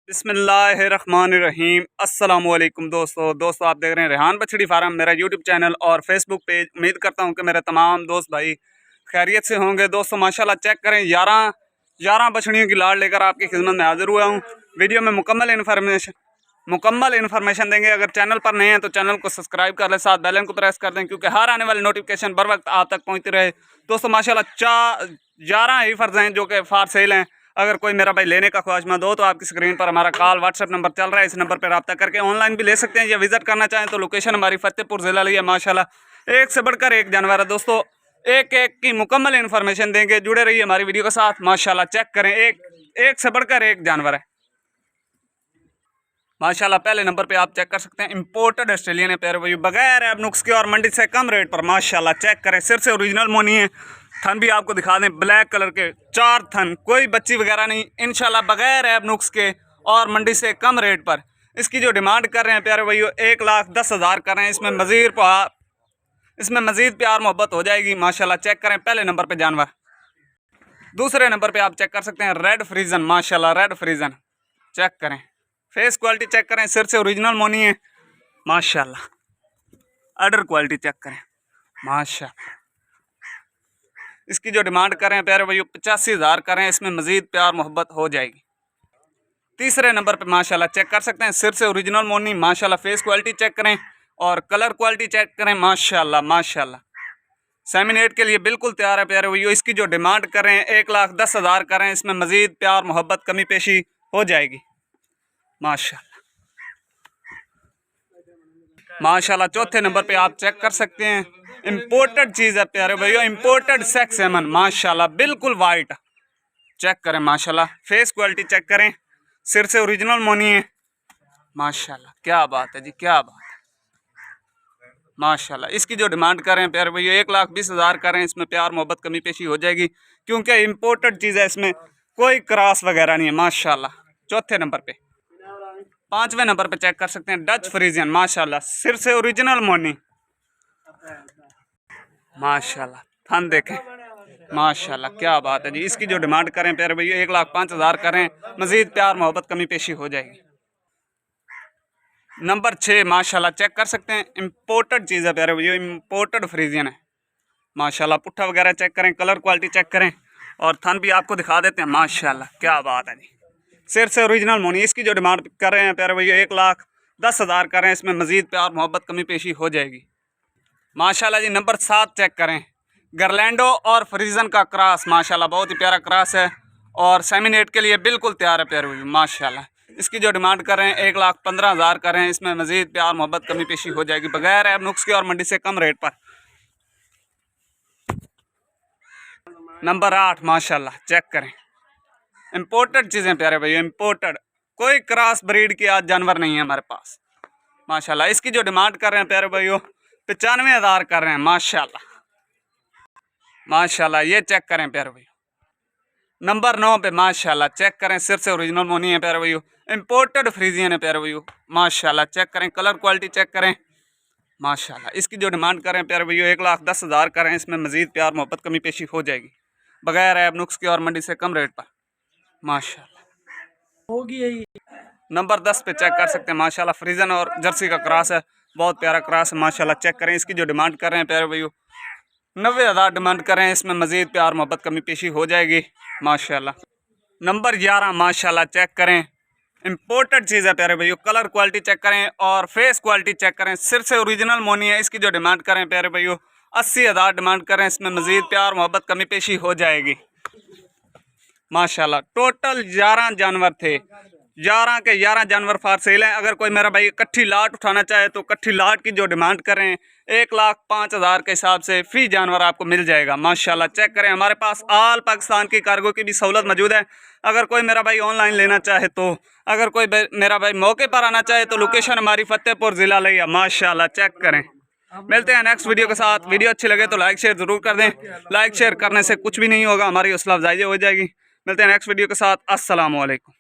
बिस्मिल्लाहिर्रहमानिर्रहीम। अस्सलामुअलैकुम दोस्तों आप देख रहे हैं रेहान बछड़ी फार्म, मेरा यूट्यूब चैनल और फेसबुक पेज। उम्मीद करता हूं कि मेरे तमाम दोस्त भाई खैरियत से होंगे। दोस्तों माशाल्लाह चेक करें, 11 बछड़ियों की लाड़ लेकर आपकी खिदमत में हाजिर हुआ हूं। वीडियो में मुकम्मल इन्फॉर्मेशन देंगे। अगर चैनल पर नए हैं तो चैनल को सब्सक्राइब कर लें, साथ बेल आइकन को प्रेस कर दें, क्योंकि हर आने वाली नोटिफिकेशन बर वक्त आप तक पहुँचती रहे। दोस्तों माशाल्लाह 11 ही फर्ज हैं जो कि फार सेल हैं। अगर कोई मेरा भाई लेने का ख्वाहिशमंद हो तो आपकी स्क्रीन पर हमारा कॉल व्हाट्सएप नंबर चल रहा है, इस नंबर पर रब्ता करके ऑनलाइन भी ले सकते हैं या विजिट करना चाहें तो लोकेशन हमारी फतेहपुर ज़िला है। माशाल्लाह एक से बढ़कर एक जानवर है। दोस्तों एक एक की मुकम्मल इन्फॉर्मेशन देंगे, जुड़े रहिए हमारी वीडियो के साथ। माशाल्लाह चेक करें, एक से बढ़कर एक जानवर है माशाल्लाह। पहले नंबर पे आप चेक कर सकते हैं, इंपोर्टेड ऑस्ट्रेलियन है पैर वही, बगैर ऐब नुक्स के और मंडी से कम रेट पर। माशाल्लाह चेक करें, सिर से ओरिजिनल मोनी है। थन भी आपको दिखा दें, ब्लैक कलर के 4 थन, कोई बच्ची वगैरह नहीं, इंशाल्लाह बगैर ऐब नुक्स के और मंडी से कम रेट पर। इसकी जो डिमांड कर रहे हैं प्यारे भाइयों 1,10,000 कर रहे हैं। इसमें मज़ीद प्यार मोहब्बत हो जाएगी। माशाल्लाह चेक करें, पहले नंबर पे जानवर। दूसरे नंबर पे आप चेक कर सकते हैं रेड फ्रीजन। माशाल्लाह रेड फ्रीजन चेक करें, फेस क्वालिटी चेक करें, सिर से ओरिजिनल मोनी है। माशाल्लाह अडर क्वालिटी चेक करें। माशाल्लाह इसकी जो डिमांड कर रहे हैं प्यारे भाइयों 85,000 कर रहे हैं। इसमें मज़ीद प्यार मोहब्बत हो जाएगी। तीसरे नंबर पे माशाल्लाह चेक कर सकते हैं, सिर से ओरिजिनल मोनी। माशाल्लाह फेस क्वालिटी चेक करें और कलर क्वालिटी चेक करें। माशाल्लाह सेमिनेट के लिए बिल्कुल तैयार है प्यारे भाइयों। इसकी जो डिमांड कर रहे हैं 1,10,000 कर रहे हैं। इसमें मज़ीद प्यार मोहब्बत कमी पेशी हो जाएगी। माशाल्लाह चौथे नंबर पे आप चेक कर सकते हैं, इंपोर्टेड चीज़ है प्यारे भाइयों, इंपोर्टेड सेक्स सेमन। माशाल्लाह बिल्कुल वाइट चेक करें। माशाल्लाह फेस क्वालिटी चेक करें, सिर से ओरिजिनल मोनी है। माशाल्लाह क्या बात है जी, क्या बात है। माशाल्लाह इसकी जो डिमांड कर रहे हैं प्यारे भैया 1,20,000 कर रहे हैं। इसमें प्यार मोहब्बत कमी पेशी हो जाएगी, क्योंकि इंपोर्टेड चीज़ है, इसमें कोई क्रॉस वगैरह नहीं है। माशाल्लाह चौथे नंबर पे। पांचवें नंबर पे चेक कर सकते हैं डच फ्रीजियन। माशाल्लाह सिर से ओरिजिनल मोनी। माशाल्लाह थन देखें, माशाल्लाह क्या बात है जी। इसकी जो डिमांड करें प्यारे भैया 1,05,000 करें। मज़ीद प्यार मोहब्बत कमी पेशी हो जाएगी। नंबर 6 माशाल्लाह चेक कर सकते हैं, इंपोर्टेड चीज़ है प्यारे भैया, इंपोर्टेड फ्रीजियन है। माशाल्लाह पुट्ठा वगैरह चेक करें, कलर क्वालिटी चेक करें और थन भी आपको दिखा देते हैं। माशाल्लाह क्या बात है जी, सिर से ओरिजिनल मोनी। इसकी जो डिमांड कर रहे हैं प्यारे भैया 1,10,000 कर रहे हैं। इसमें मज़ीद प्यार मोहब्बत कमी पेशी हो जाएगी। माशाल्लाह जी नंबर 7 चेक करें, गर्लैंडो और फ्रीजन का क्रॉस। माशाल्लाह बहुत ही प्यारा क्रॉस है और सेमिनेट के लिए बिल्कुल तैयार है प्यारे भैया। माशाल्लाह इसकी जो डिमांड कर रहे हैं 1,15,000 कर रहे हैं। इसमें मज़ीद प्यार मोहब्बत कमी पेशी हो जाएगी, बगैर ऐब नुक्स के और मंडी से कम रेट पर। नंबर 8 माशाल्लाह चेक करें, इंपोर्टेड चीज़ें प्यारे भैया, इंपोर्टेड, कोई क्रॉस ब्रीड की आज जानवर नहीं है हमारे पास। माशाल्लाह इसकी जो डिमांड कर रहे हैं प्यारे भाइयों 95,000 कर रहे हैं। माशाल्लाह ये चेक करें प्यारे भैया। नंबर 9 पे माशाल्लाह चेक करें, सिर से ओरिजिनल मोनी है प्यारे भैया, इंपोर्टेड फ्रीजियन है प्यारे भैया। माशाल्लाह चेक करें, कलर क्वालिटी चेक करें। माशाल्लाह इसकी जो डिमांड कर रहे हैं प्यारे भैया 1,10,000 कर रहे हैं। इसमें मज़ीद प्यार मोहब्बत कमी पेशी हो जाएगी, बगैर ऐब नुक्स के और मंडी से कम रेट पर। माशाल्लाह होगी यही। नंबर 10 पे चेक कर सकते हैं, माशाल्लाह फ्रीजन और जर्सी का क्रॉस है, बहुत प्यारा क्रॉस है। माशाल्लाह चेक करें, इसकी जो डिमांड कर रहे हैं प्यारे भैया 90,000 डिमांड कर रहे हैं। इसमें मज़ीद प्यार मोहब्बत कमी पेशी हो जाएगी। माशाल्लाह नंबर 11 माशाल्लाह चेक करें, इंपोर्टेड चीज़ है प्यारे भैया, कलर क्वालिटी चेक करें और फेस क्वालिटी चेक करें, सिर से ओरिजिनल मोनी है। इसकी जो डिमांड कर रहे हैं प्यारे भैया 80,000 डिमांड कर रहे हैं। इसमें मज़ीद प्यार मोहब्बत कमी पेशी हो जाएगी। माशाल्लाह टोटल 11 जानवर थे, 11 के 11 जानवर फार सेल हैं। अगर कोई मेरा भाई इकट्ठी लाट उठाना चाहे तो इकट्ठी लाट की जो डिमांड कर रहे हैं 1,05,000 के हिसाब से फ़ी जानवर आपको मिल जाएगा। माशाल्लाह चेक करें, हमारे पास आल पाकिस्तान की कार्गो की भी सहूलत मौजूद है। अगर कोई मेरा भाई ऑनलाइन लेना चाहे तो, अगर कोई मेरा भाई मौके पर आना चाहे तो लोकेशन हमारी फतेहपुर ज़िला लिया। माशाल्लाह चेक करें। मिलते हैं नेक्स्ट वीडियो के साथ। वीडियो अच्छी लगे तो लाइक शेयर ज़रूर कर दें, लाइक शेयर करने से कुछ भी नहीं होगा, हमारी हौसला अफजाई हो जाएगी। मिलते हैं नेक्स्ट वीडियो के साथ। अस्सलामु अलैकुम।